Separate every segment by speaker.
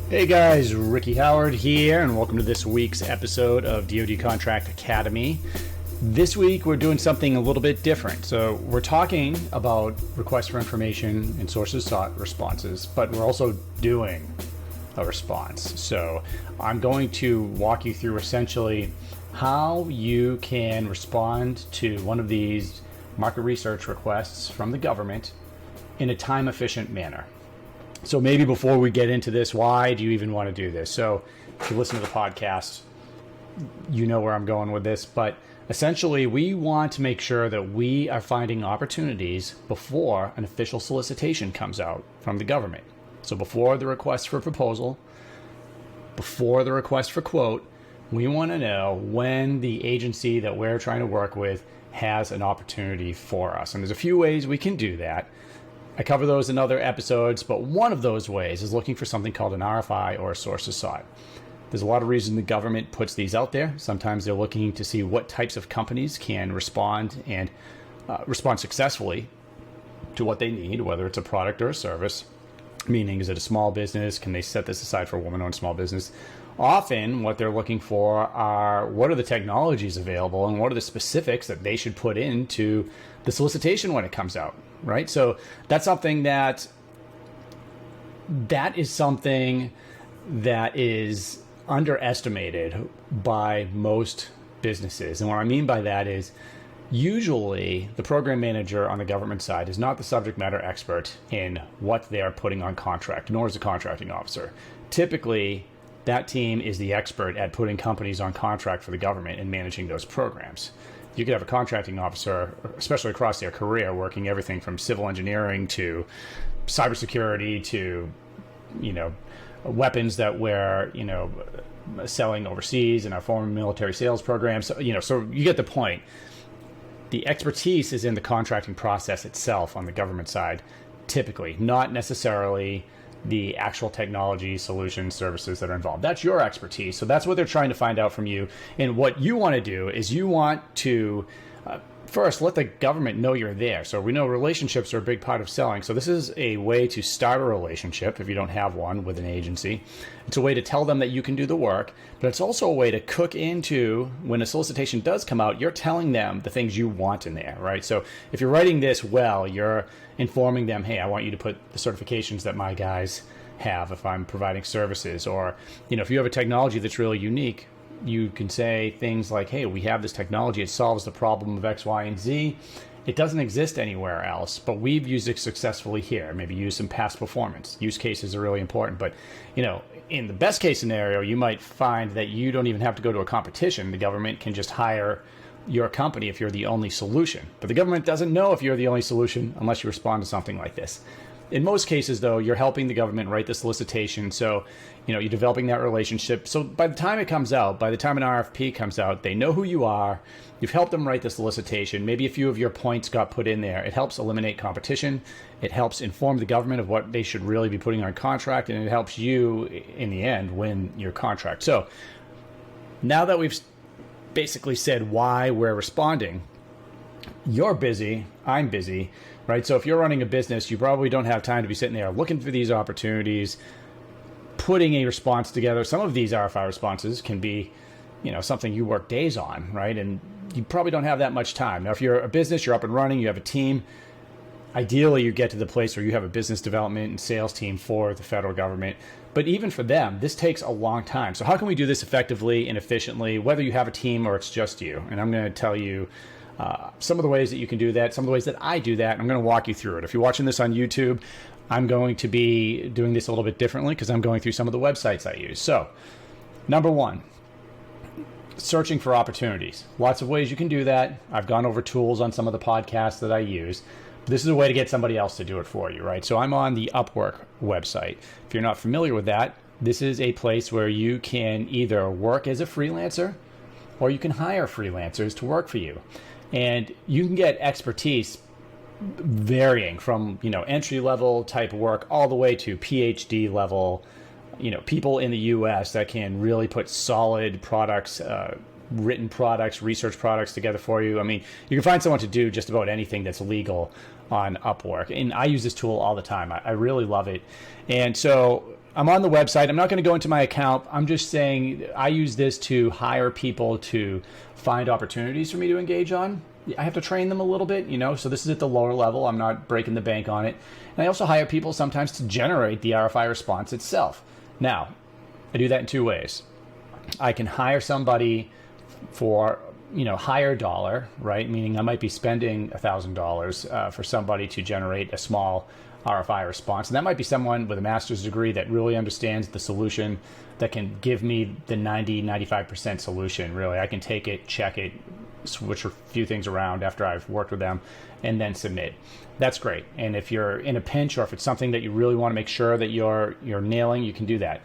Speaker 1: Hey guys, Ricky Howard here, and welcome to this week's episode of DoD Contract Academy. This week we're doing something a little bit different. So we're talking about requests for information and sources sought responses, but we're also doing a response. So I'm going to walk you through essentially how you can respond to one of these market research requests from the government in a time-efficient manner. So maybe before we get into this, why do you even want to do this? So if you listen to the podcast, you know where I'm going with this. But essentially, we want to make sure that we are finding opportunities before an official solicitation comes out from the government. So before the request for proposal, before the request for quote, we want to know when the agency that we're trying to work with has an opportunity for us. And there's a few ways we can do that. I cover those in other episodes, but one of those ways is looking for something called an RFI, or a sources sought. There's a lot of reason the government puts these out there. Sometimes they're looking to see what types of companies can respond and respond successfully to what they need, whether it's a product or a service. Meaning, is it a small business? Can they set this aside for a woman-owned small business? Often what they're looking for are what are the technologies available and what are the specifics that they should put into the solicitation when it comes out, right? So that's something that is underestimated by most businesses. And what I mean by that is usually the program manager on the government side is not the subject matter expert in what they're putting on contract, nor is the contracting officer. Typically, that team is the expert at putting companies on contract for the government and managing those programs. You could have a contracting officer, especially across their career, working everything from civil engineering to cybersecurity to, weapons that we're, selling overseas in our foreign military sales programs. So you get the point. The expertise is in the contracting process itself on the government side, typically, not necessarily the actual technology, solutions, services that are involved. That's your expertise. So that's what they're trying to find out from you. And what you want to do is you want to first let the government know you're there. So we know relationships are a big part of selling. So this is a way to start a relationship if you don't have one with an agency. It's a way to tell them that you can do the work, but it's also a way to cook into when a solicitation does come out, you're telling them the things you want in there, right? So if you're writing this well, you're informing them, hey, I want you to put the certifications that my guys have if I'm providing services. Or, if you have a technology that's really unique, you can say things like, hey, we have this technology, it solves the problem of X, Y, and Z. It doesn't exist anywhere else, but we've used it successfully here. Maybe use some past performance. Use cases are really important. But, in the best case scenario, you might find that you don't even have to go to a competition. The government can just hire your company if you're the only solution. But the government doesn't know if you're the only solution unless you respond to something like this. In most cases, though, you're helping the government write the solicitation. So, you're developing that relationship. So by the time it comes out, by the time an RFP comes out, they know who you are. You've helped them write the solicitation. Maybe a few of your points got put in there. It helps eliminate competition. It helps inform the government of what they should really be putting on contract. And it helps you, in the end, win your contract. So now that we've basically said why we're responding, you're busy, I'm busy, right? So if you're running a business, you probably don't have time to be sitting there looking for these opportunities, putting a response together. Some of these RFI responses can be, something you work days on, right? And you probably don't have that much time. Now, if you're a business, you're up and running, you have a team, ideally you get to the place where you have a business development and sales team for the federal government. But even for them, this takes a long time. So how can we do this effectively and efficiently, whether you have a team or it's just you? And I'm going to tell you some of the ways that you can do that, some of the ways that I do that. And I'm going to walk you through it. If you're watching this on YouTube, I'm going to be doing this a little bit differently because I'm going through some of the websites I use. So, number one, searching for opportunities. Lots of ways you can do that. I've gone over tools on some of the podcasts that I use. This is a way to get somebody else to do it for you, right? So I'm on the Upwork website. If you're not familiar with that, this is a place where you can either work as a freelancer or you can hire freelancers to work for you. And you can get expertise varying from, entry level type work all the way to PhD level, people in the US that can really put solid products, written products, research products together for you. I mean, you can find someone to do just about anything that's legal on Upwork. And I use this tool all the time. I really love it. And so I'm on the website. I'm not going to go into my account. I'm just saying I use this to hire people to find opportunities for me to engage on. I have to train them a little bit, so this is at the lower level. I'm not breaking the bank on it. And I also hire people sometimes to generate the RFI response itself. Now, I do that in two ways. I can hire somebody for, higher dollar, right? Meaning I might be spending $1,000 for somebody to generate a small RFI response. And that might be someone with a master's degree that really understands the solution, that can give me the 95% solution, really. I can take it, check it, switch a few things around after I've worked with them, and then submit. That's great. And if you're in a pinch, or if it's something that you really want to make sure that you're nailing, you can do that.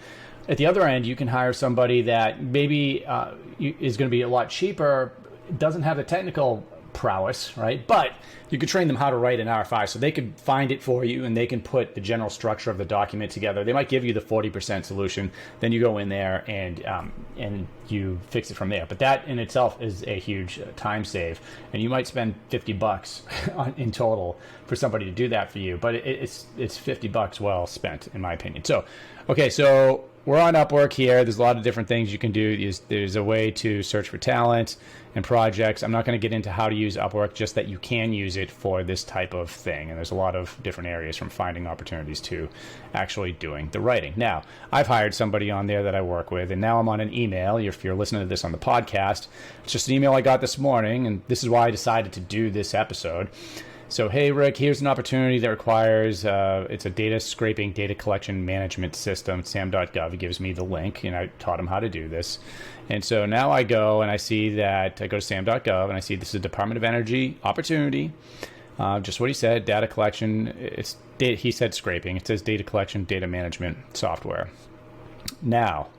Speaker 1: At the other end, you can hire somebody that maybe is going to be a lot cheaper, doesn't have the technical prowess, right? But you could train them how to write an RFI, so they could find it for you and they can put the general structure of the document together. They might give you the 40% solution, then you go in there and you fix it from there. But that in itself is a huge time save, and you might spend $50 in total for somebody to do that for you. But it's $50 well spent, in my opinion. So, okay, so we're on Upwork here. There's a lot of different things you can do. There's a way to search for talent and projects. I'm not going to get into how to use Upwork, just that you can use it for this type of thing. And there's a lot of different areas, from finding opportunities to actually doing the writing. Now, I've hired somebody on there that I work with, and now I'm on an email. If you're listening to this on the podcast, it's just an email I got this morning, and this is why I decided to do this episode. So, hey, Rick, here's an opportunity that requires, it's a data scraping, data collection management system, sam.gov. He gives me the link, and I taught him how to do this. And so now I go and I see that, I go to sam.gov and I see this is a Department of Energy opportunity. Just what he said, data collection, he said scraping. It says data collection, data management software. Now,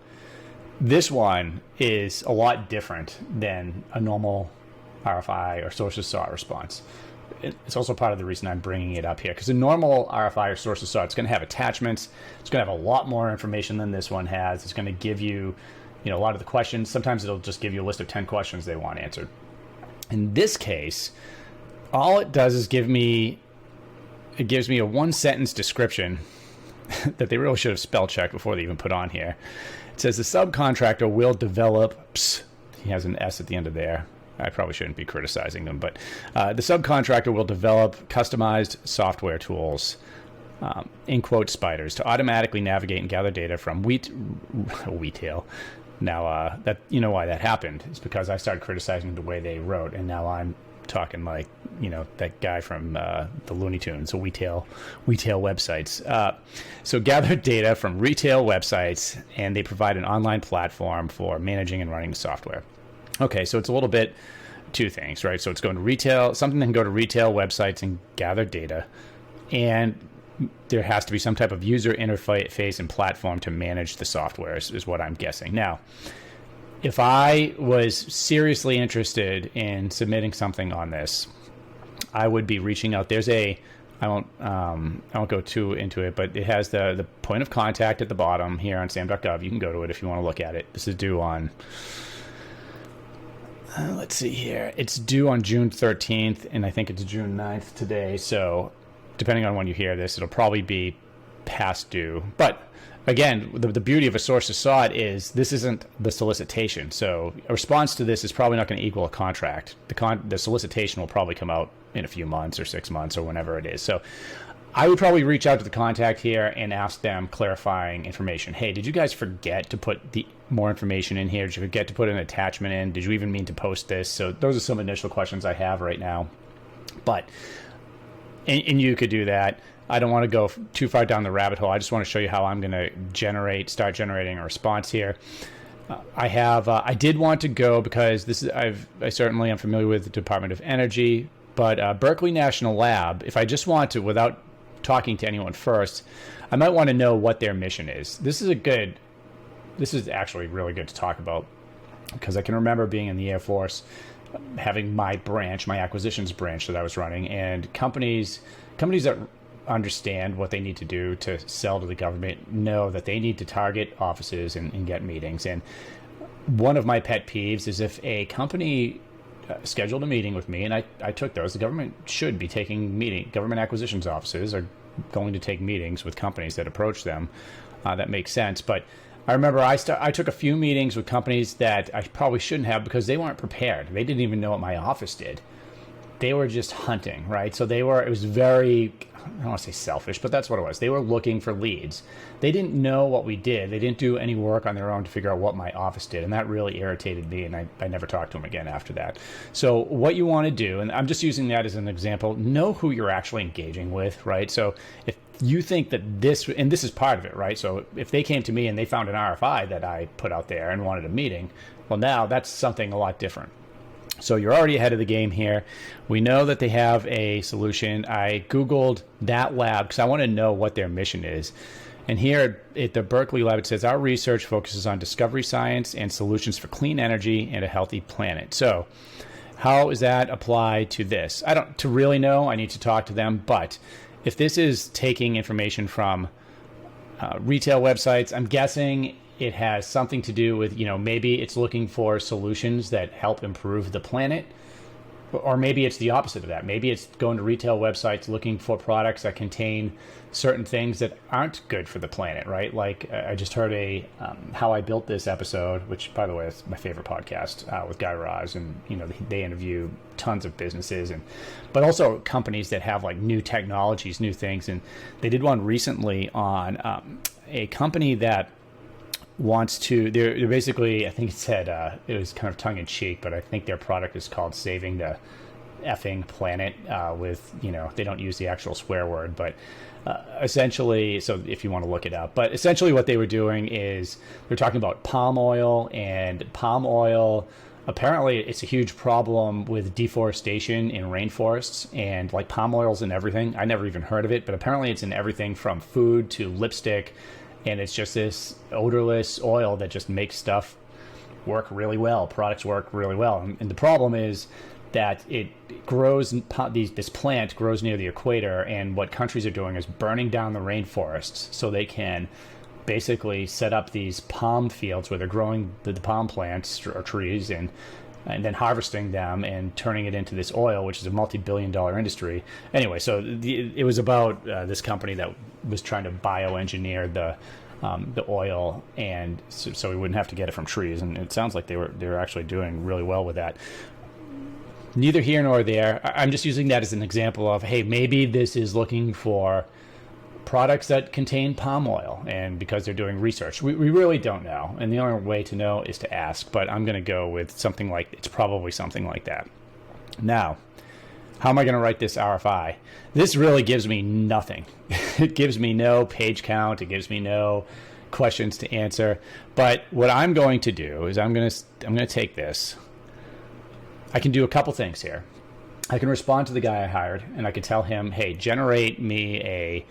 Speaker 1: this one is a lot different than a normal RFI or sources sought response. It's also part of the reason I'm bringing it up here, because a normal RFI or sources sought, it's going to have attachments. It's going to have a lot more information than this one has. It's going to give you, a lot of the questions. Sometimes it'll just give you a list of 10 questions they want answered. In this case, all it does is gives me a one-sentence description that they really should have spell checked before they even put on here. It says the subcontractor will develop, he has an S at the end of there. I probably shouldn't be criticizing them, but the subcontractor will develop customized software tools, in quote, spiders, to automatically navigate and gather data from retail. Now, that why that happened is because I started criticizing the way they wrote, and now I'm talking like, that guy from the Looney Tunes, retail websites. So gather data from retail websites, and they provide an online platform for managing and running the software. Okay, so it's a little bit two things, right? So it's going to retail, something that can go to retail websites and gather data, and there has to be some type of user interface and platform to manage the software is what I'm guessing. Now, if I was seriously interested in submitting something on this, I would be reaching out. I won't go too into it, but it has the point of contact at the bottom here on sam.gov. You can go to it if you want to look at it. This is due on, let's see here. It's due on June 13th, and I think it's June 9th today. So depending on when you hear this, it'll probably be past due. But again, the beauty of a sources sought is this isn't the solicitation. So a response to this is probably not going to equal a contract. The solicitation will probably come out in a few months or 6 months or whenever it is. So I would probably reach out to the contact here and ask them clarifying information. Hey, did you guys forget to put the more information in here? Did you forget to put an attachment in? Did you even mean to post this? So those are some initial questions I have right now. But, and you could do that. I don't want to go too far down the rabbit hole. I just want to show you how I'm going to start generating a response here. I did want to go because I certainly am familiar with the Department of Energy, but Berkeley National Lab, if I just want to, without talking to anyone first, I might want to know what their mission is. This is actually really good to talk about, because I can remember being in the Air Force, having my acquisitions branch that I was running, and companies that understand what they need to do to sell to the government know that they need to target offices and get meetings. And one of my pet peeves is if a company scheduled a meeting with me, and I took those. The government should be taking government acquisitions offices are going to take meetings with companies that approach them that makes sense. But I remember I took a few meetings with companies that I probably shouldn't have because they weren't prepared. They didn't even know what my office did. They were just hunting, right? So it was very, I don't want to say selfish, but that's what it was. They were looking for leads. They didn't know what we did. They didn't do any work on their own to figure out what my office did. And that really irritated me. And I never talked to them again after that. So what you want to do, and I'm just using that as an example, know who you're actually engaging with, right? So if you think that this is part of it, right? So if they came to me and they found an RFI that I put out there and wanted a meeting, well, now that's something a lot different. So you're already ahead of the game here. We know that they have a solution. I Googled that lab because I want to know what their mission is. And here at the Berkeley lab, it says, our research focuses on discovery science and solutions for clean energy and a healthy planet. So how does that apply to this? To really know, I need to talk to them. But if this is taking information from retail websites, I'm guessing it has something to do with, maybe it's looking for solutions that help improve the planet, or maybe it's the opposite of that. Maybe it's going to retail websites looking for products that contain certain things that aren't good for the planet, right? Like I just heard a How I Built This episode, which, by the way, is my favorite podcast with Guy Raz, and they interview tons of businesses but also companies that have like new technologies, new things. And they did one recently on a company that wants to, they're basically, I think it said, it was kind of tongue in cheek, but I think their product is called Saving the Effing Planet with, they don't use the actual swear word, but essentially, so if you want to look it up, but essentially what they were doing is they're talking about palm oil, and palm oil, apparently it's a huge problem with deforestation in rainforests, and like palm oil's in everything. I never even heard of it, but apparently it's in everything from food to lipstick. And it's just this odorless oil that just makes stuff work really well. Products work really well. And the problem is that it grows, this plant grows near the equator. And what countries are doing is burning down the rainforests so they can basically set up these palm fields where they're growing the palm plants or trees and then harvesting them and turning it into this oil, which is a multi-billion-dollar industry. Anyway, so it was about this company that was trying to bioengineer the oil, and so we wouldn't have to get it from trees. And it sounds like they were actually doing really well with that. Neither here nor there. I'm just using that as an example of, hey, maybe this is looking for products that contain palm oil, and because they're doing research, we really don't know, and the only way to know is to ask. But I'm going to go with something like, it's probably something like that. Now, how am I going to write this RFI? This really gives me nothing. It gives me no page count. It gives me no questions to answer. But what I'm going to do is I'm going to take this. I can do a couple things here. I can respond to the guy I hired, and I can tell him, hey, generate me a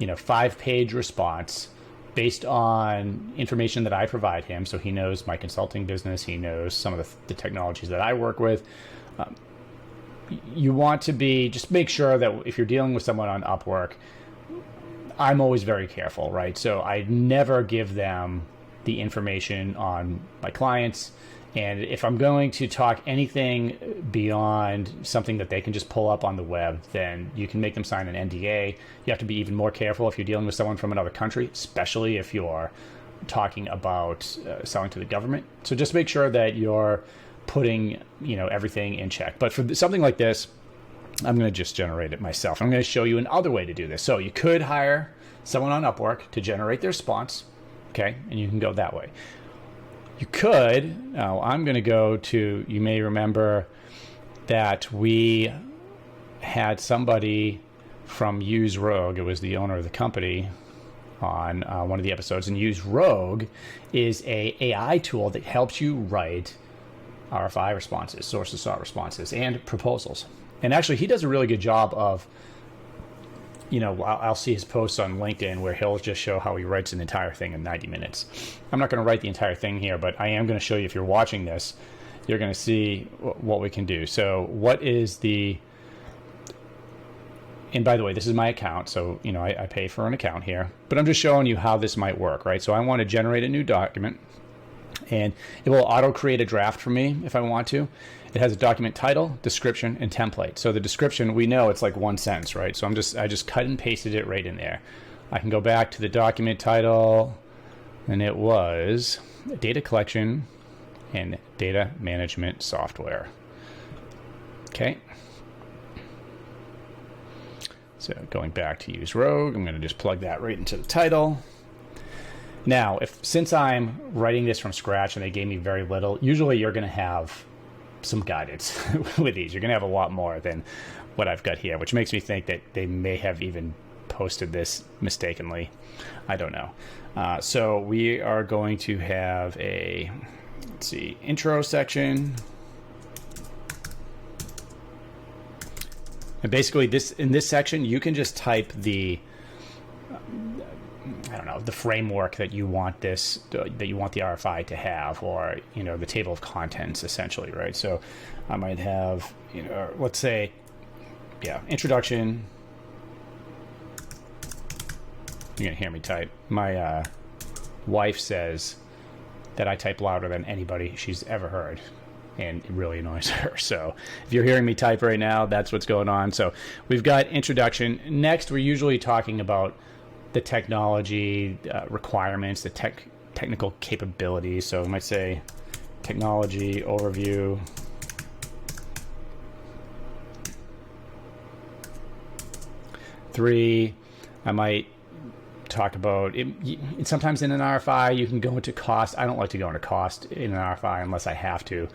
Speaker 1: 5-page response based on information that I provide him. So he knows my consulting business. He knows some of the technologies that I work with. You want to just make sure that if you're dealing with someone on Upwork, I'm always very careful, right? So I never give them the information on my clients. And if I'm going to talk anything beyond something that they can just pull up on the web, then you can make them sign an NDA. You have to be even more careful if you're dealing with someone from another country, especially if you're talking about selling to the government. So just make sure that you're putting, everything in check. But for something like this, I'm going to just generate it myself. I'm going to show you another way to do this. So you could hire someone on Upwork to generate their response, okay? And you can go that way. You could, I'm going to go to, you may remember that we had somebody from USERogue, it was the owner of the company, on one of the episodes. And USERogue is a AI tool that helps you write RFI responses, source of sought responses, and proposals. And actually, he does a really good job of, I'll see his posts on LinkedIn where he'll just show how he writes an entire thing in 90 minutes. I'm not going to write the entire thing here, but I am going to show you, if you're watching this, you're going to see what we can do. So what is and by the way, this is my account. So, I pay for an account here, but I'm just showing you how this might work, right? So I want to generate a new document, and it will auto create a draft for me if I want to. It has a document title, description, and template. So the description, we know it's like one sentence, right? So I just cut and pasted it right in there. I can go back to the document title, and it was data collection and data management software. Okay. So going back to USERogue, I'm going to just plug that right into the title. Now, since I'm writing this from scratch and they gave me very little, usually you're going to have some guidance with these. You're going to have a lot more than what I've got here, which makes me think that they may have even posted this mistakenly. I don't know. So we are going to have a, let's see, intro section. And basically in this section, you can just type the, I don't know, the framework that you want the RFI to have, or, the table of contents essentially, right? So I might have, let's say, introduction. You're going to hear me type. My wife says that I type louder than anybody she's ever heard, and it really annoys her. So if you're hearing me type right now, that's what's going on. So we've got introduction. Next, we're usually talking about the technology requirements, the technical capabilities. So I might say technology overview. Three, I might talk about it. Sometimes in an RFI, you can go into cost. I don't like to go into cost in an RFI unless I have to,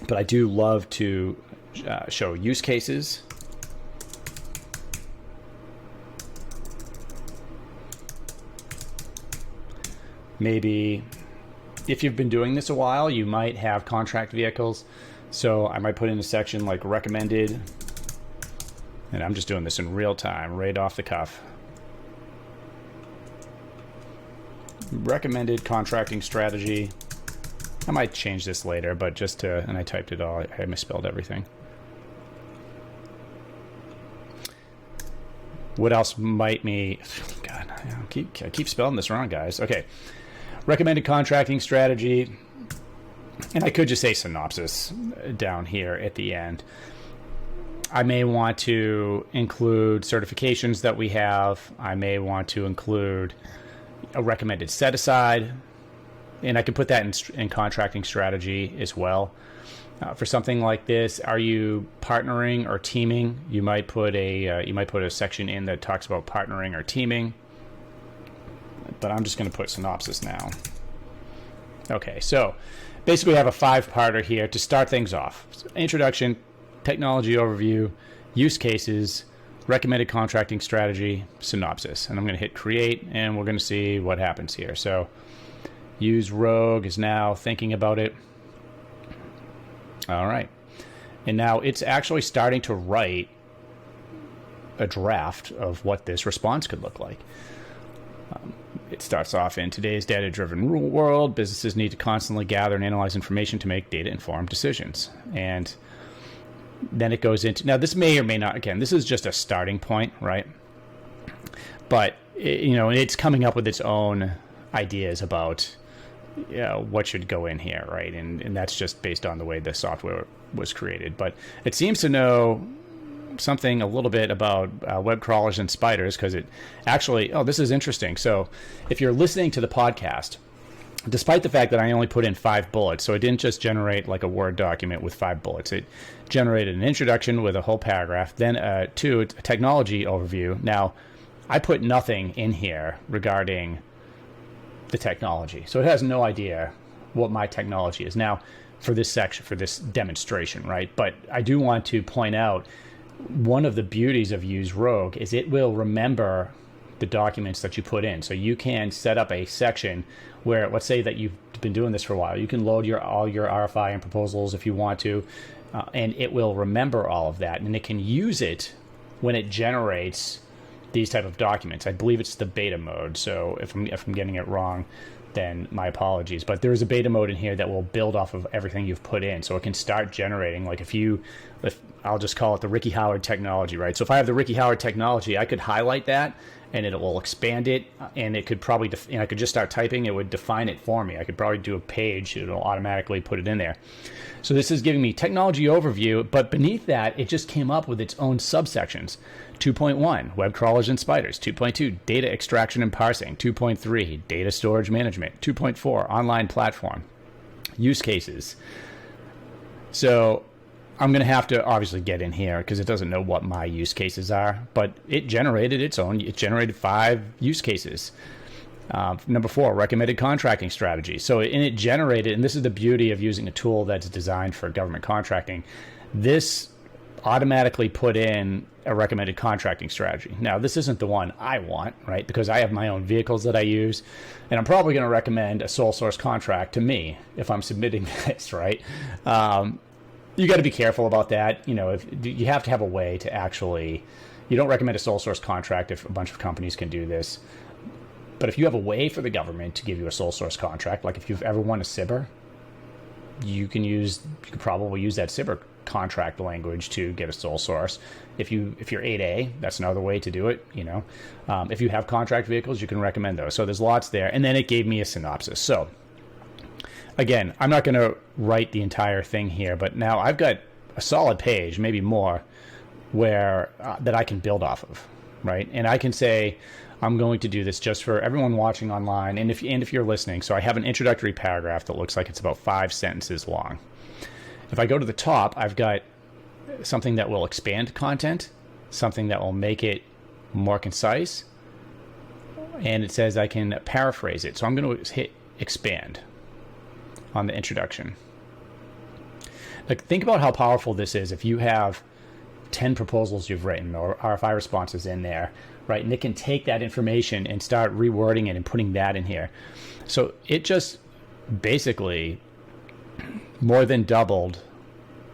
Speaker 1: but I do love to show use cases. Maybe if you've been doing this a while, you might have contract vehicles. So I might put in a section like recommended, and I'm just doing this in real time, right off the cuff. Recommended contracting strategy. I might change this later, but just to, and I typed it all, I misspelled everything. What else might me, God, I keep spelling this wrong, guys. Okay. Recommended contracting strategy. And I could just say synopsis down here at the end. I may want to include certifications that we have. I may want to include a recommended set aside, and I can put that in contracting strategy as well. For something like this, are you partnering or teaming? You might put a section in that talks about partnering or teaming. But I'm just going to put synopsis now. Okay, so basically I have a 5-parter here to start things off. So introduction, technology overview, use cases, recommended contracting strategy, synopsis. And I'm going to hit create, and we're going to see what happens here. So USErogue is now thinking about it. All right. And now it's actually starting to write a draft of what this response could look like. It starts off in today's data-driven world, businesses need to constantly gather and analyze information to make data-informed decisions. And then it goes into, now this may or may not, again, this is just a starting point, right? But, it's coming up with its own ideas about what should go in here, right? And that's just based on the way the software was created. But it seems to know something a little bit about web crawlers and spiders, because it actually, this is interesting. So if you're listening to the podcast, despite the fact that I only put in 5 bullets, so it didn't just generate like a Word document with 5 bullets. It generated an introduction with a whole paragraph, then a technology overview. Now, I put nothing in here regarding the technology, so it has no idea what my technology is. Now, for this section, for this demonstration, right? But I do want to point out, one of the beauties of USErogue is it will remember the documents that you put in. So you can set up a section where, let's say that you've been doing this for a while, you can load all your RFI and proposals if you want to, and it will remember all of that, and it can use it when it generates these type of documents. I believe it's the beta mode, so if I'm getting it wrong, then my apologies. But there is a beta mode in here that will build off of everything you've put in, so it can start generating. Like if I'll just call it the Ricky Howard technology, right? So if I have the Ricky Howard technology, I could highlight that, and it will expand it, and it could probably, and I could just start typing, it would define it for me. I could probably do a page, it'll automatically put it in there. So this is giving me technology overview, but beneath that, it just came up with its own subsections. 2.1, web crawlers and spiders. 2.2, data extraction and parsing. 2.3, data storage management. 2.4, online platform. Use cases. So I'm going to have to obviously get in here because it doesn't know what my use cases are, but it generated its own. It generated 5 use cases. Number 4, recommended contracting strategy. So it generated, and this is the beauty of using a tool that's designed for government contracting, this automatically put in a recommended contracting strategy. Now, this isn't the one I want, right? Because I have my own vehicles that I use, and I'm probably going to recommend a sole source contract to me if I'm submitting this, right? You got to be careful about that. If you have to have a way to actually, you don't recommend a sole source contract if a bunch of companies can do this. But if you have a way for the government to give you a sole source contract, like if you've ever won a SBIR, you can probably use that SBIR contract language to get a sole source. If you're 8A, that's another way to do it. If you have contract vehicles, you can recommend those. So there's lots there. And then it gave me a synopsis. So again, I'm not going to write the entire thing here, but now I've got a solid page, maybe more, where that I can build off of, right? And I can say, I'm going to do this just for everyone watching online, and if you're listening. So I have an introductory paragraph that looks like it's about 5 sentences long. If I go to the top, I've got something that will expand content, something that will make it more concise, and it says I can paraphrase it. So I'm going to hit expand on the introduction. Like, think about how powerful this is if you have 10 proposals you've written or RFI responses in there, right? And it can take that information and start rewording it and putting that in here. So it just basically more than doubled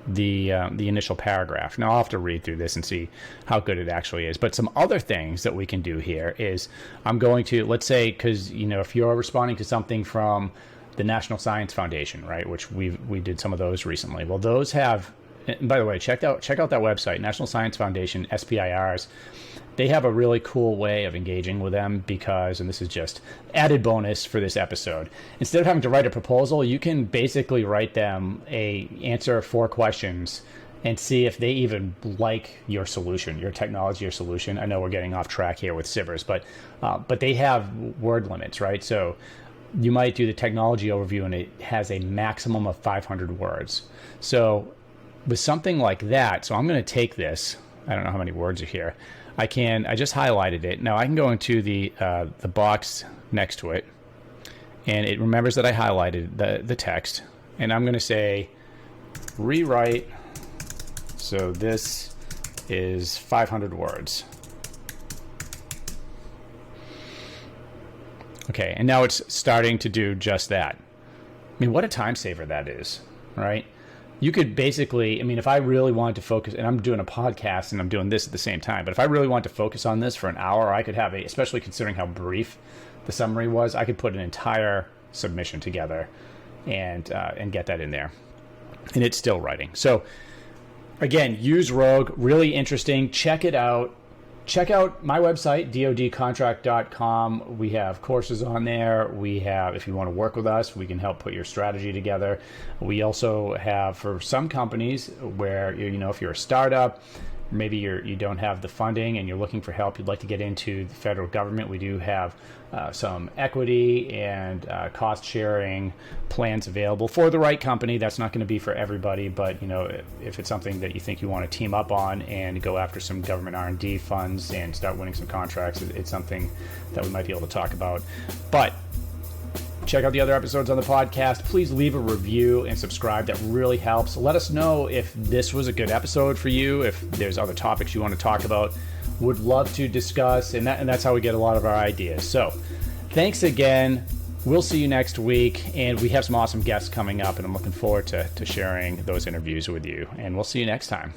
Speaker 1: the initial paragraph. Now I'll have to read through this and see how good it actually is. But some other things that we can do here is I'm going to, let's say, because if you're responding to something from the National Science Foundation, right, which we did some of those recently. Well, those have, and by the way, check out that website, National Science Foundation, SPIRs. They have a really cool way of engaging with them because, and this is just added bonus for this episode, instead of having to write a proposal, you can basically write them answer 4 questions and see if they even like your solution, your technology or solution. I know we're getting off track here with SBIRs, but they have word limits, right? So you might do the technology overview and it has a maximum of 500 words. So with something like that, so I'm going to take this, I don't know how many words are here. I just highlighted it. Now I can go into the box next to it, and it remembers that I highlighted the text, and I'm going to say rewrite. So this is 500 words. Okay, and now it's starting to do just that. I mean, what a time saver that is, right? You could basically, if I really wanted to focus, and I'm doing a podcast and I'm doing this at the same time, but if I really wanted to focus on this for an hour, I could have especially considering how brief the summary was, I could put an entire submission together and get that in there. And it's still writing. So again, USERogue, really interesting. Check it out. Check out my website, dodcontract.com. We have courses on there. We have, if you want to work with us, we can help put your strategy together. We also have, for some companies where, if you're a startup, maybe you don't have the funding and you're looking for help, you'd like to get into the federal government, we do have some equity and cost sharing plans available for the right company. That's not going to be for everybody, but if it's something that you think you want to team up on and go after some government R&D funds and start winning some contracts, it's something that we might be able to talk about. But check out the other episodes on the podcast. Please leave a review and subscribe. That really helps. Let us know if this was a good episode for you, if there's other topics you want to talk about. Would love to discuss, and that's how we get a lot of our ideas. So thanks again. We'll see you next week, and we have some awesome guests coming up, and I'm looking forward to sharing those interviews with you. And we'll see you next time.